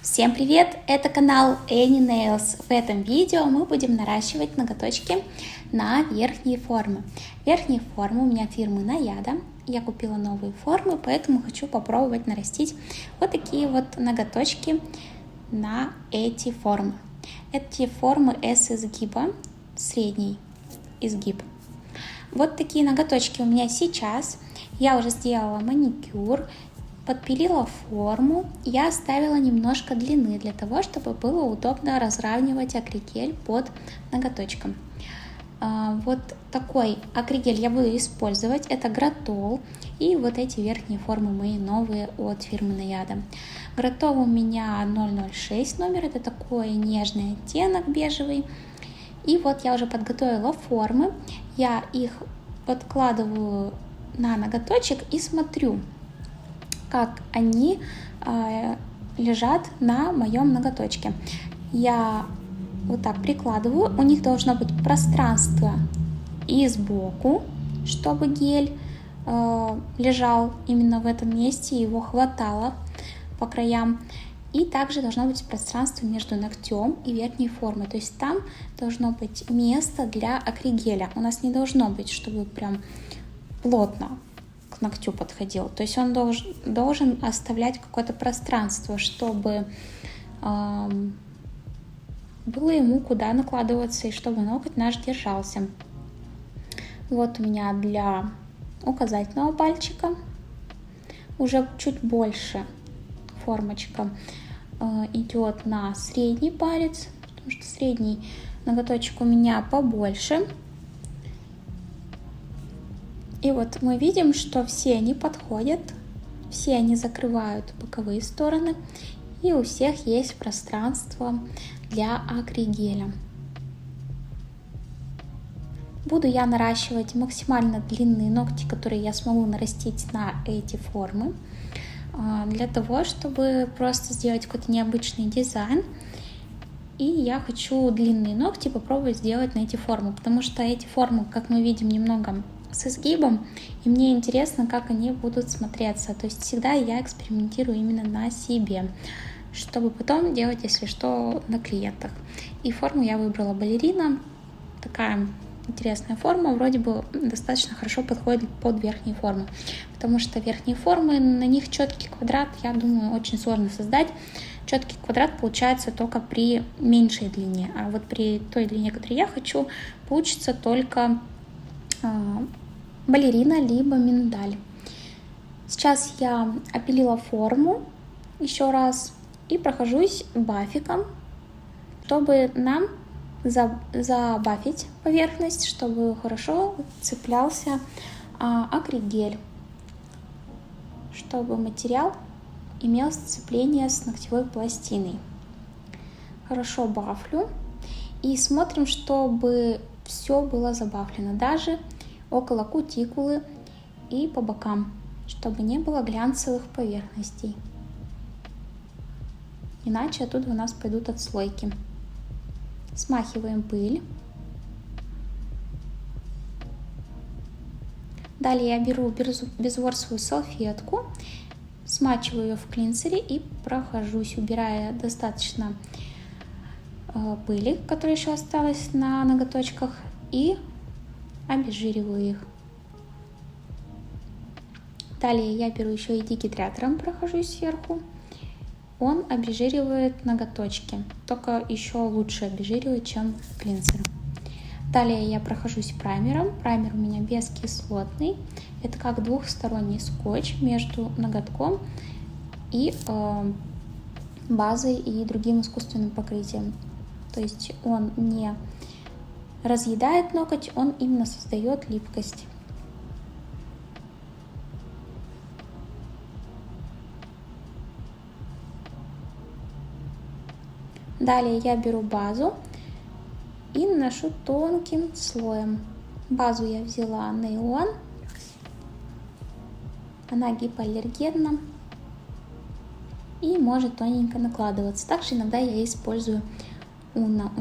Всем привет! Это канал Any Nails. В этом видео мы будем наращивать ноготочки на верхние формы. Верхние формы у меня фирмы Nayada. Я купила новые формы, поэтому хочу попробовать нарастить вот такие вот ноготочки на эти формы. Эти формы с изгиба, средний изгиб. Вот такие ноготочки у меня сейчас. Я уже сделала маникюр, подпилила форму, я оставила немножко длины для того, чтобы было удобно разравнивать акригель под ноготочком. Вот такой акригель я буду использовать, это Гратол и вот эти верхние формы мои новые от фирмы Nayada. Гратол у меня 006 номер, это такой нежный оттенок бежевый. И вот я уже подготовила формы, я их подкладываю на ноготочек и смотрю, как они лежат на моем ноготочке. Я вот так прикладываю, у них должно быть пространство и сбоку, чтобы гель лежал именно в этом месте, его хватало по краям. И также должно быть пространство между ногтем и верхней формой, то есть там должно быть место для акригеля. У нас не должно быть, чтобы прям плотно к ногтю подходил. То есть он должен оставлять какое-то пространство, чтобы было ему куда накладываться и чтобы ноготь наш держался. Вот у меня для указательного пальчика уже чуть больше формочка идет на средний палец, потому что средний ноготочек у меня побольше. И вот мы видим, что все они подходят, все они закрывают боковые стороны, и у всех есть пространство для акригеля. Буду я наращивать максимально длинные ногти, которые я смогу нарастить на эти формы, для того, чтобы просто сделать какой-то необычный дизайн. И я хочу длинные ногти попробовать сделать на эти формы, потому что эти формы, как мы видим, немного с изгибом, и мне интересно, как они будут смотреться. То есть всегда я экспериментирую именно на себе, чтобы потом делать, если что, на клиентах. И форму я выбрала балерина, такая интересная форма, вроде бы достаточно хорошо подходит под верхние формы, потому что верхние формы, на них четкий квадрат, я думаю, очень сложно создать. Четкий квадрат получается только при меньшей длине, а вот при той длине, которую я хочу, получится только балерина либо миндаль. Сейчас я опилила форму еще раз и прохожусь бафиком, чтобы нам забафить поверхность, чтобы хорошо цеплялся акригель, чтобы материал имел сцепление с ногтевой пластиной. Хорошо бафлю и смотрим, чтобы все было забафлено, даже около кутикулы и по бокам, чтобы не было глянцевых поверхностей. Иначе оттуда у нас пойдут отслойки. Смахиваем пыль. Далее я беру безворсовую салфетку, смачиваю ее в клинсере и прохожусь, убирая достаточно пыли, которая еще осталась на ноготочках, и обезжириваю их. Далее я беру еще и дегидратором, прохожусь сверху. Он обезжиривает ноготочки, только еще лучше обезжиривает, чем клинсер. Далее я прохожусь праймером. Праймер у меня бескислотный. Это как двухсторонний скотч между ноготком и базой и другим искусственным покрытием. То есть он не разъедает ноготь, он именно создает липкость. Далее я беру базу и наношу тонким слоем. Базу я взяла нейлон, она гипоаллергенна и может тоненько накладываться. Также иногда я использую Уна.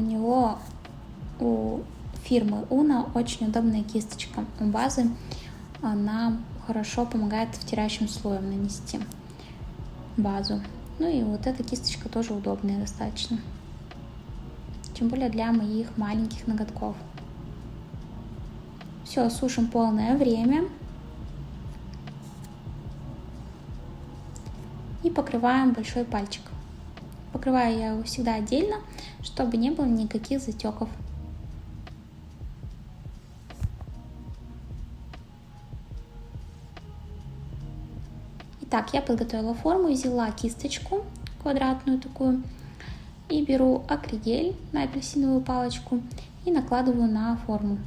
У фирмы Уна очень удобная кисточка. У базы она хорошо помогает втирающим слоем нанести базу. Ну и вот эта кисточка тоже удобная достаточно. Тем более для моих маленьких ноготков. Все, сушим полное время. И покрываем большой пальчик. Покрываю я его всегда отдельно, чтобы не было никаких затеков. Итак, я подготовила форму, взяла кисточку квадратную такую и беру акригель на апельсиновую палочку и накладываю на форму.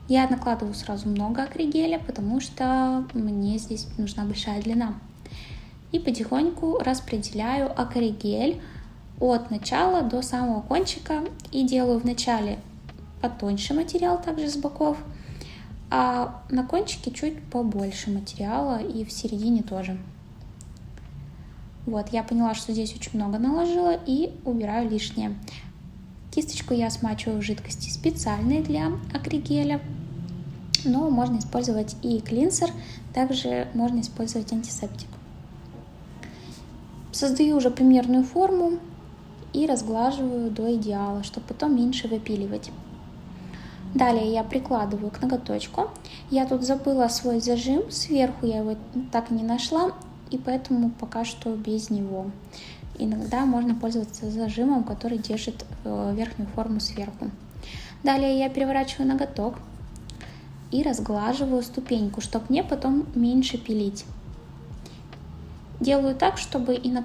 Я накладываю сразу много акригеля, потому что мне здесь нужна большая длина. И потихоньку распределяю акригель от начала до самого кончика. И делаю вначале потоньше материал, также с боков, а на кончике чуть побольше материала и в середине тоже. Вот, я поняла, что здесь очень много наложила и убираю лишнее. Кисточку я смачиваю в жидкости специальной для акригеля, но можно использовать и клинсер, также можно использовать антисептик. Создаю уже примерную форму и разглаживаю до идеала, чтобы потом меньше выпиливать. Далее я прикладываю к ноготочку. Я тут забыла свой зажим, сверху я его так и не нашла, и поэтому пока что без него. Иногда можно пользоваться зажимом, который держит верхнюю форму сверху. Далее я переворачиваю ноготок и разглаживаю ступеньку, чтобы мне потом меньше пилить. Делаю так, чтобы и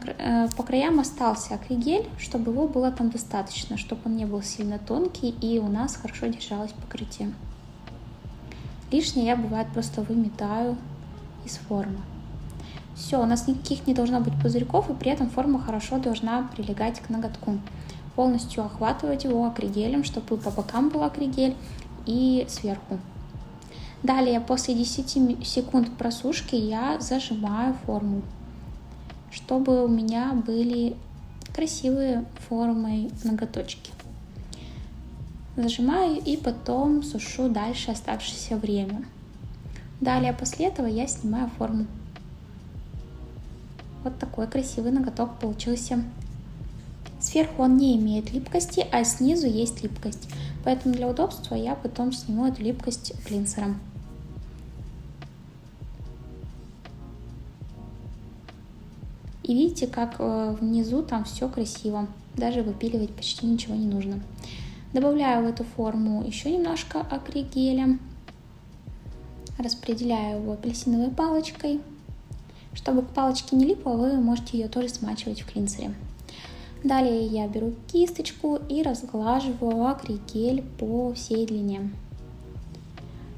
по краям остался акригель, чтобы его было там достаточно, чтобы он не был сильно тонкий и у нас хорошо держалось покрытие. Лишнее я, бывает, просто выметаю из формы. Все, у нас никаких не должно быть пузырьков, и при этом форма хорошо должна прилегать к ноготку. Полностью охватывать его акригелем, чтобы по бокам был акригель и сверху. Далее, после 10 секунд просушки, я зажимаю форму, чтобы у меня были красивые формы ноготочки. Зажимаю и потом сушу дальше оставшееся время. Далее, после этого я снимаю форму. Вот такой красивый ноготок получился. Сверху он не имеет липкости, а снизу есть липкость. Поэтому для удобства я потом сниму эту липкость клинсером. И видите, как внизу там все красиво. Даже выпиливать почти ничего не нужно. Добавляю в эту форму еще немножко акригеля. Распределяю его апельсиновой палочкой. Чтобы к палочке не липло, вы можете ее тоже смачивать в клинсере. Далее я беру кисточку и разглаживаю акригель по всей длине.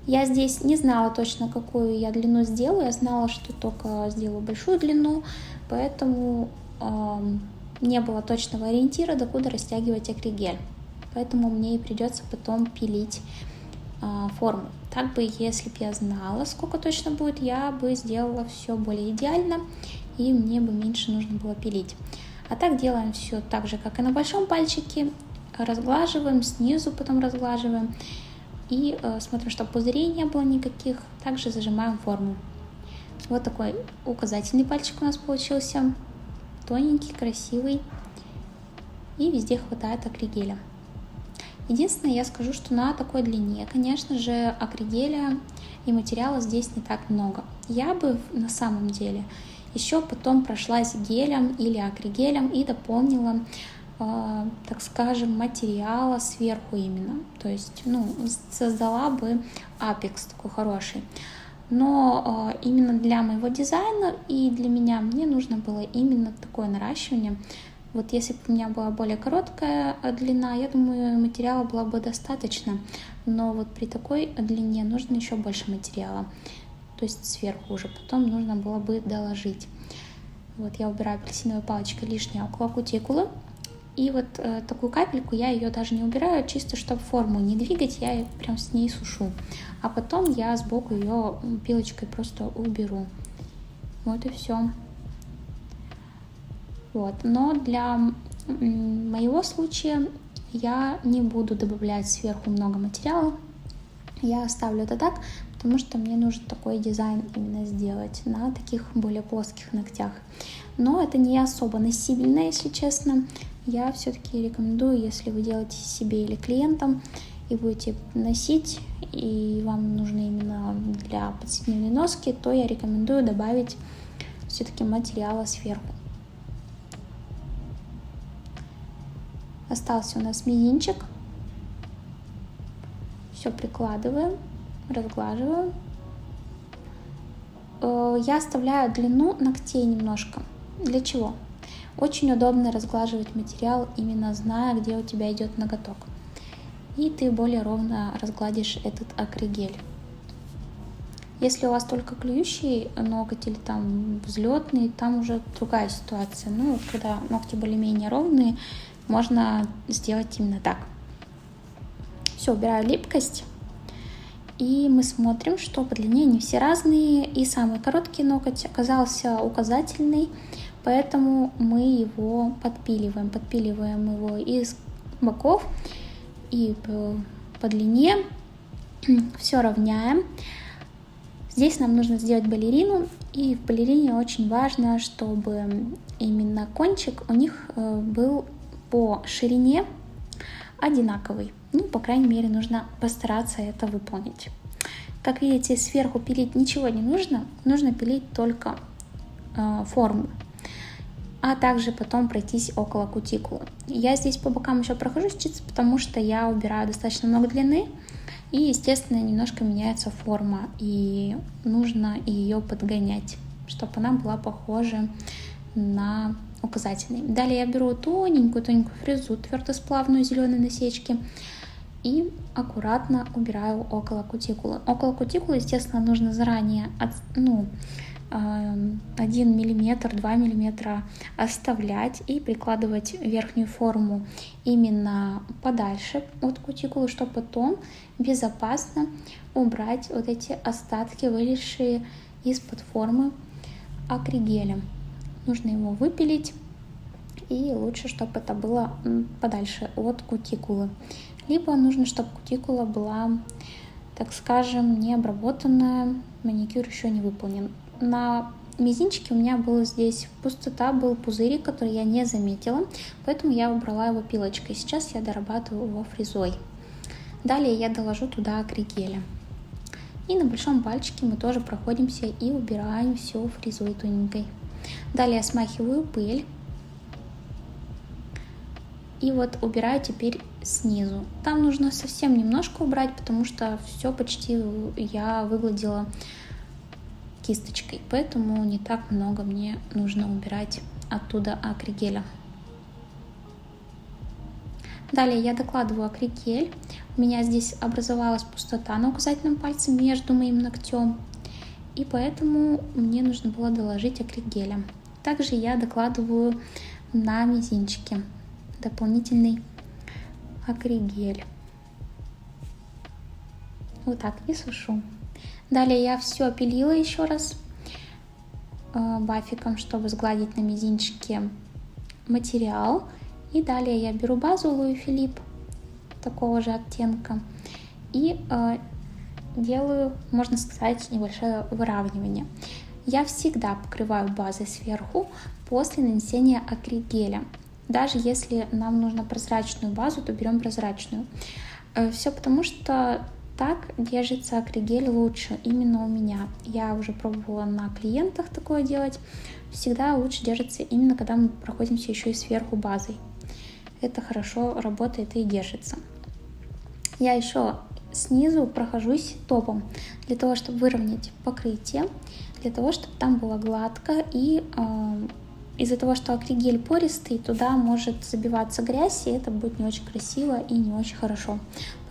Я здесь не знала точно, какую я длину сделаю. Я знала, что только сделаю большую длину, поэтому не было точного ориентира, докуда растягивать акригель. Поэтому мне и придется потом пилить форму. Так бы, если бы я знала, сколько точно будет, я бы сделала все более идеально, и мне бы меньше нужно было пилить. А так делаем все так же, как и на большом пальчике. Разглаживаем, снизу потом разглаживаем. И смотрим, чтобы пузырей не было никаких. Также зажимаем форму. Вот такой указательный пальчик у нас получился. Тоненький, красивый. И везде хватает акригеля. Единственное, я скажу, что на такой длине, конечно же, акригеля и материала здесь не так много. Я бы на самом деле еще потом прошлась гелем или акригелем и дополнила, так скажем, материала сверху именно. То есть, создала бы апекс такой хороший. Но именно для моего дизайна и для меня мне нужно было именно такое наращивание. Вот если бы у меня была более короткая длина, я думаю, материала было бы достаточно. Но вот при такой длине нужно еще больше материала. То есть сверху уже потом нужно было бы доложить. Вот я убираю апельсиновой палочкой лишнее около кутикулы. И вот такую капельку я ее даже не убираю, чисто чтобы форму не двигать, я ее прям с ней сушу. А потом я сбоку ее пилочкой просто уберу. Вот и все. Вот. Но для моего случая я не буду добавлять сверху много материала. Я оставлю это так, потому что мне нужно такой дизайн именно сделать на таких более плоских ногтях. Но это не особо носибельно, если честно. Я все-таки рекомендую, если вы делаете себе или клиентам и будете носить, и вам нужно именно для повседневной носки, то я рекомендую добавить все-таки материала сверху. Остался у нас мизинчик. Все прикладываем, разглаживаем. Я оставляю длину ногтей немножко. Для чего? Очень удобно разглаживать материал, именно зная, где у тебя идет ноготок. И ты более ровно разгладишь этот акригель. Если у вас только клюющий ноготь или там взлетный, там уже другая ситуация. Ну, когда ногти более-менее ровные, можно сделать именно так. Все, убираю липкость. И мы смотрим, что по длине они все разные. И самый короткий ноготь оказался указательный, поэтому мы его подпиливаем. Подпиливаем его из боков и по длине. Все равняем. Здесь нам нужно сделать балерину. И в балерине очень важно, чтобы именно кончик у них был по ширине одинаковый. Ну, по крайней мере, нужно постараться это выполнить. Как видите, сверху пилить ничего не нужно. Нужно пилить только форму. А также потом пройтись около кутикулы. Я здесь по бокам еще прохожусь чисто, потому что я убираю достаточно много длины. И, естественно, немножко меняется форма. И нужно ее подгонять, чтобы она была похожа на указательный. Далее я беру тоненькую фрезу, твердосплавную зеленой насечки, и аккуратно убираю около кутикулы. Около кутикулы, естественно, нужно заранее 1 мм, 2 мм оставлять и прикладывать верхнюю форму именно подальше от кутикулы, чтобы потом безопасно убрать вот эти остатки, вылезшие из-под формы акригеля. Нужно его выпилить, и лучше, чтобы это было подальше от кутикулы. Либо нужно, чтобы кутикула была, так скажем, не обработанная, маникюр еще не выполнен. На мизинчике у меня была здесь пустота, был пузырик, который я не заметила, поэтому я убрала его пилочкой. Сейчас я дорабатываю его фрезой. Далее я доложу туда акригеля. И на большом пальчике мы тоже проходимся и убираем все фрезой тоненькой. Далее я смахиваю пыль. И вот убираю теперь снизу. Там нужно совсем немножко убрать, потому что все почти я выгладила кисточкой. Поэтому не так много мне нужно убирать оттуда акригеля. Далее я докладываю акригель. У меня здесь образовалась пустота на указательном пальце между моим ногтем. И поэтому мне нужно было доложить акригеля. Также я докладываю на мизинчике дополнительный акригель. Вот так и сушу. Далее я все опилила еще раз бафиком, чтобы сгладить на мизинчике материал. И далее я беру базу Луи Филипп такого же оттенка и делаю, можно сказать, небольшое выравнивание. Я всегда покрываю базой сверху после нанесения акригеля. Даже если нам нужно прозрачную базу, то берем прозрачную. Все потому, что так держится акригель лучше именно у меня. Я уже пробовала на клиентах такое делать. Всегда лучше держится именно когда мы проходимся еще и сверху базой. Это хорошо работает и держится. Я еще снизу прохожусь топом для того, чтобы выровнять покрытие, для того, чтобы там было гладко, и из-за того, что акригель пористый, туда может забиваться грязь, и это будет не очень красиво и не очень хорошо.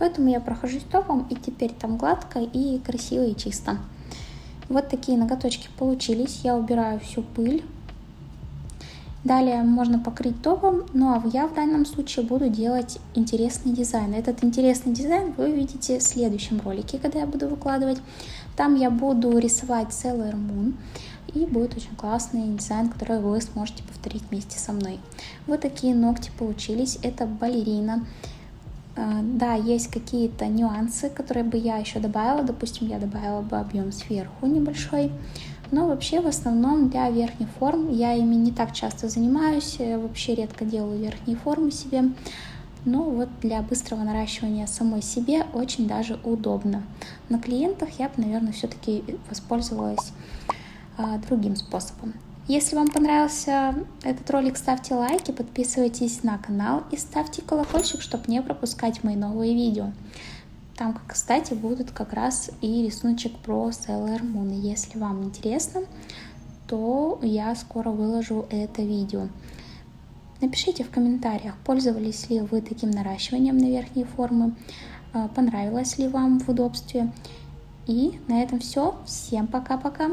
Поэтому я прохожусь топом, и теперь там гладко и красиво и чисто. Вот такие ноготочки получились. Я убираю всю пыль. Далее можно покрыть топом, ну а я в данном случае буду делать интересный дизайн. Этот интересный дизайн вы увидите в следующем ролике, когда я буду выкладывать. Там я буду рисовать Sailor Moon, и будет очень классный дизайн, который вы сможете повторить вместе со мной. Вот такие ногти получились. Это балерина. Да, есть какие-то нюансы, которые бы я еще добавила. Допустим, я добавила бы объем сверху небольшой. Но вообще в основном для верхних форм я ими не так часто занимаюсь. Вообще редко делаю верхние формы себе. Но вот для быстрого наращивания самой себе очень даже удобно. На клиентах я бы, наверное, все-таки воспользовалась другим способом. Если вам понравился этот ролик, ставьте лайки, подписывайтесь на канал и ставьте колокольчик, чтобы не пропускать мои новые видео. Там, кстати, будут как раз и рисуночек про Sailor Moon. Если вам интересно, то я скоро выложу это видео. Напишите в комментариях, пользовались ли вы таким наращиванием на верхние формы, понравилось ли вам в удобстве. И на этом все. Всем пока-пока!